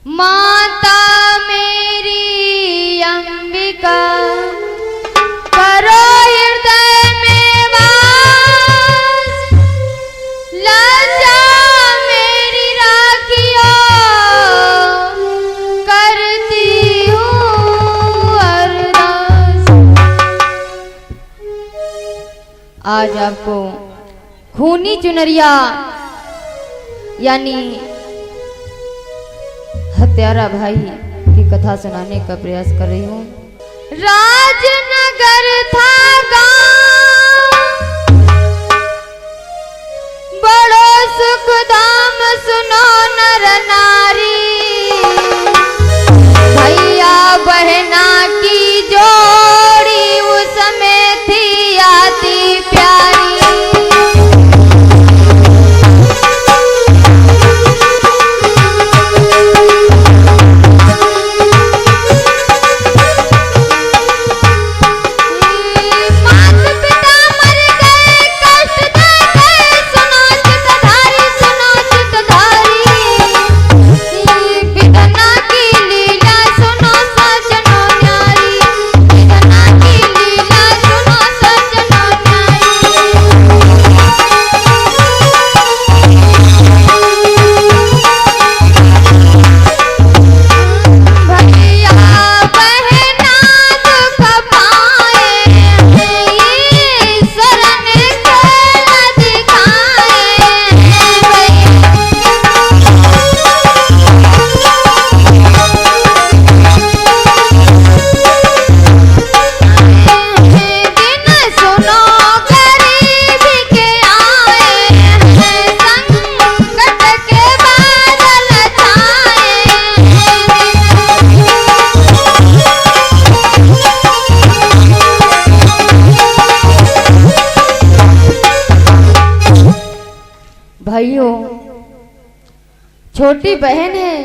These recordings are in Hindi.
माता मेरी अंबिका करो हृदय में वास, लज्जा मेरी राखियो करती हूँ अरदास। आज आपको खूनी चुनरिया यानी हत्यारा भाई की कथा सुनाने का प्रयास कर रही हूँ। राजनगर था गांव, बड़ो सुख धाम सुनो नर नारी, भैया बहना की जोड़ी उसमें थी आती प्यारी। भाइयों, छोटी बहन है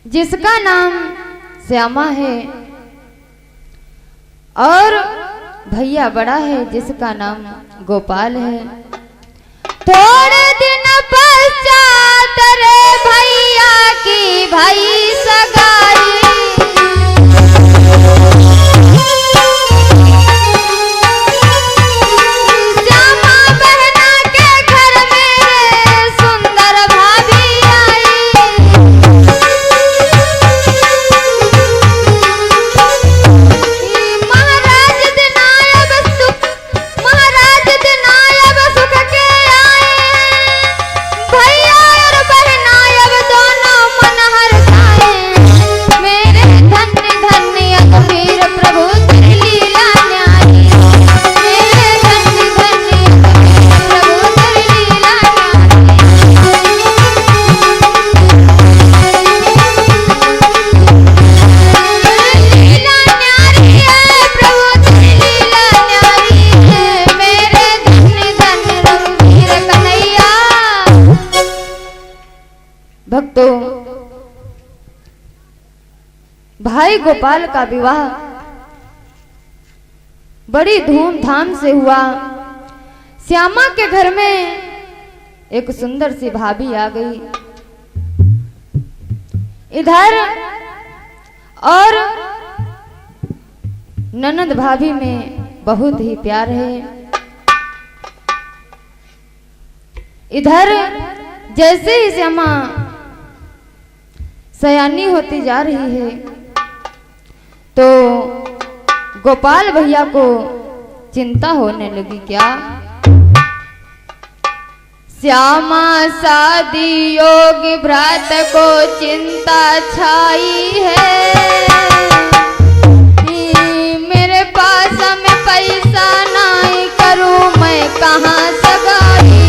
जिसका नाम श्यामा है और भैया बड़ा है जिसका नाम गोपाल है। थोड़े दिन पश्चात रे भैया की भाई सगाई, भक्तों, भाई गोपाल का विवाह बड़ी धूमधाम से हुआ। श्यामा के घर में एक सुंदर सी भाभी आ गई इधर, और ननद भाभी में बहुत ही प्यार है। इधर जैसे ही श्यामा सयानी होती जा रही है तो गोपाल भैया को चिंता होने लगी। क्या श्यामा शादी योगी भ्रात को चिंता छाई है, मेरे पास में पैसा नहीं करूं मैं कहां सगाई।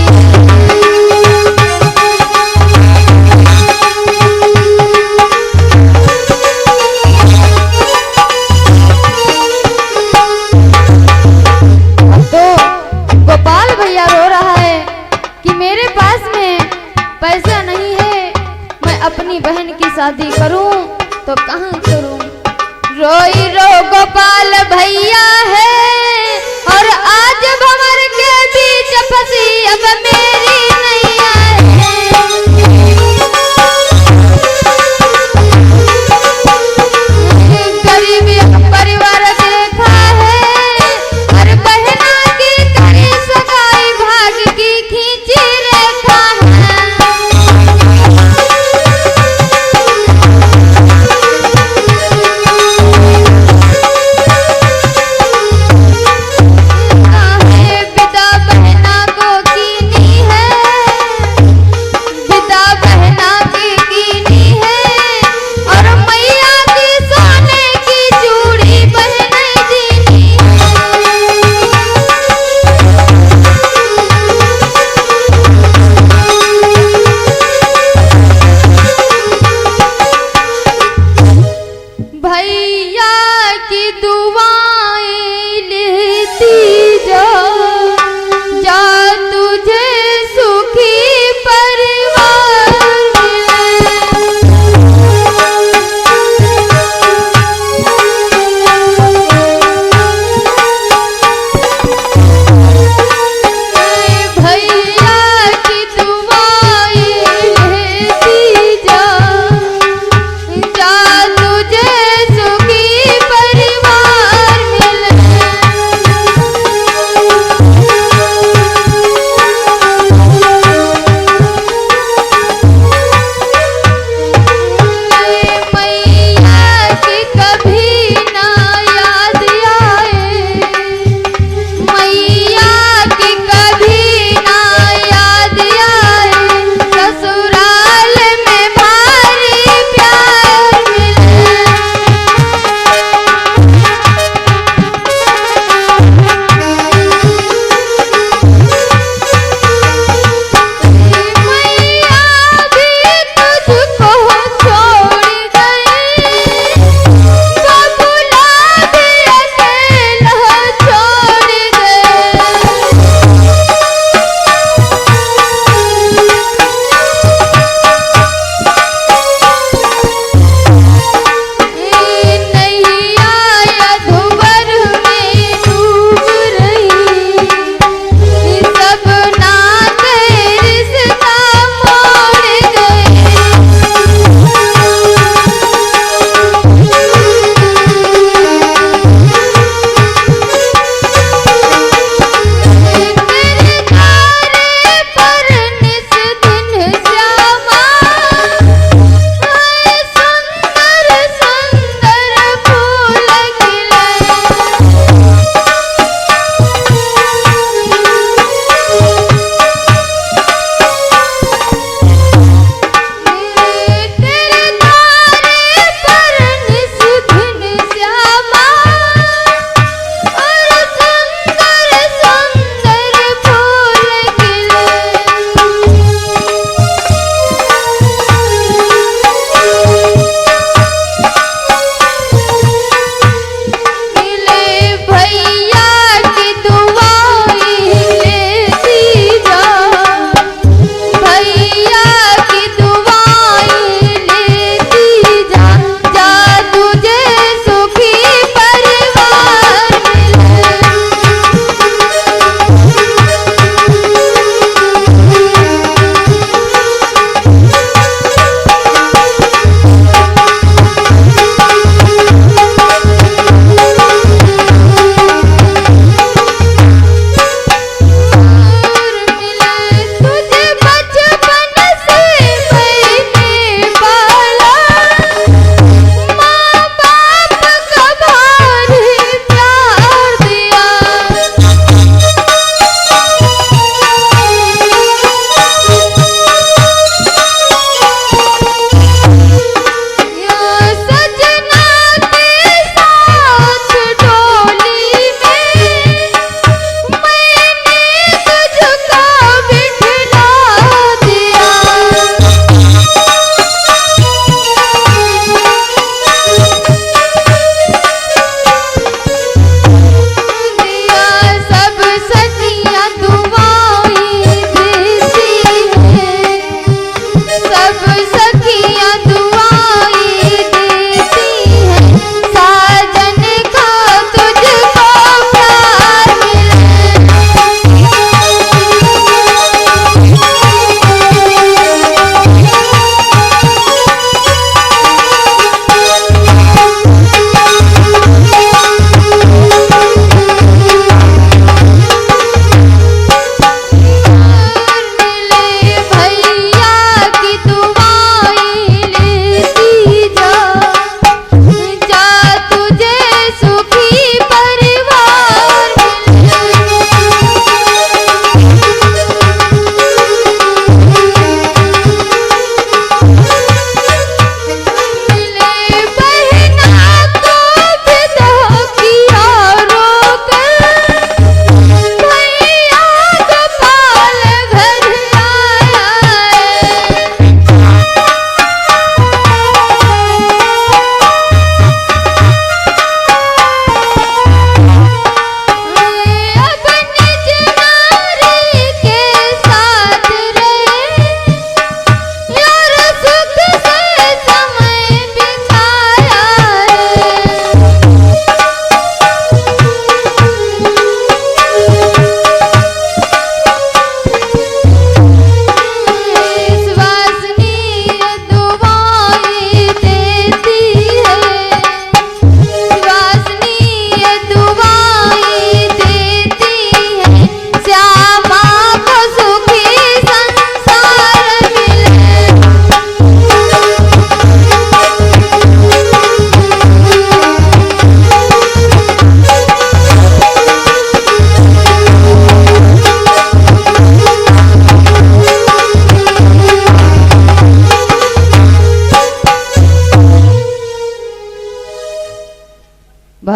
पैसा नहीं है, मैं अपनी बहन की शादी करूं तो कहां करूं। रोई रो गोपाल भैया है और आज भंवर के बीच फंसी अब मेरी नैया है।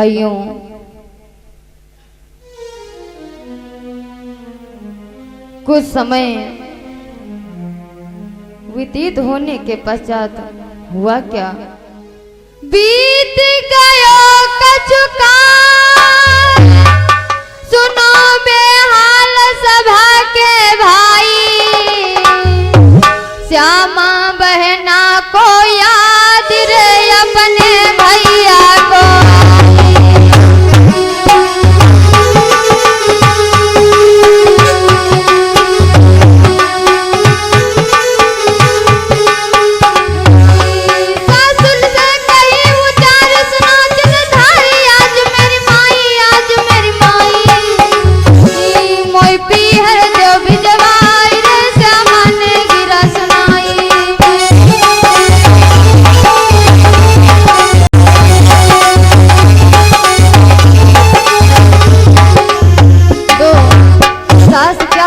भाइयों, कुछ समय व्यतीत होने के पश्चात हुआ क्या? बीत गयो कछु काल, सुनो बेहाल सभा के भाई, श्यामा बहना को याद रे अपने भैया को।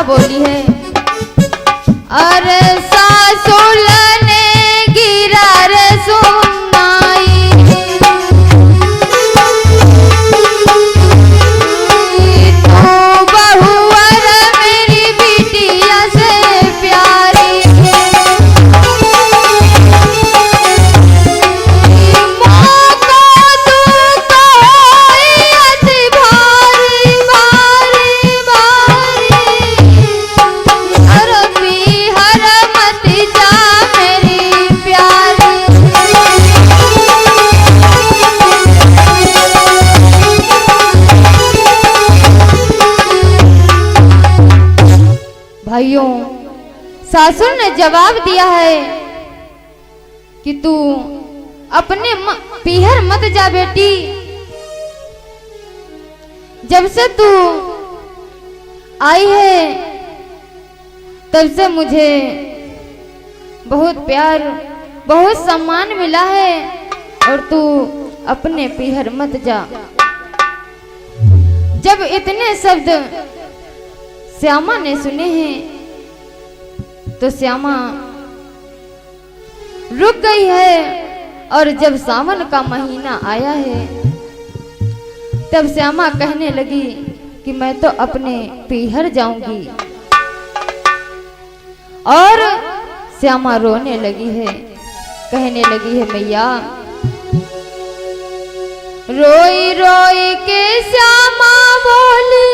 बोली है, अरे सासुल ने गिरा रे सुनाई, तू बहुवर मेरी बिटिया से प्यारी, मौका तू कोई अति भारी भारी भारी, हर मत जा मेरी प्यारी। भाइयों, सासुर ने जवाब दिया है कि तू अपने पीहर मत जा बेटी, जब से तू आई है तब से मुझे बहुत प्यार बहुत सम्मान मिला है, और तू अपने पीहर मत जा। जब इतने शब्द श्यामा ने सुने हैं तो श्यामा रुक गई है, और जब सावन का महीना आया है तब श्यामा कहने लगी कि मैं तो अपने पीहर जाऊंगी, और श्यामा रोने लगी है, कहने लगी है, मैया रोई रोई के श्यामा बोली,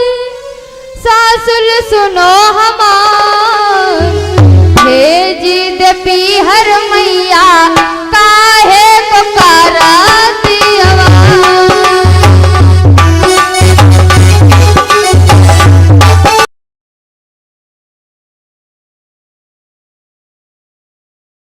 सासुल सुनो हमार, भेज दे पीहर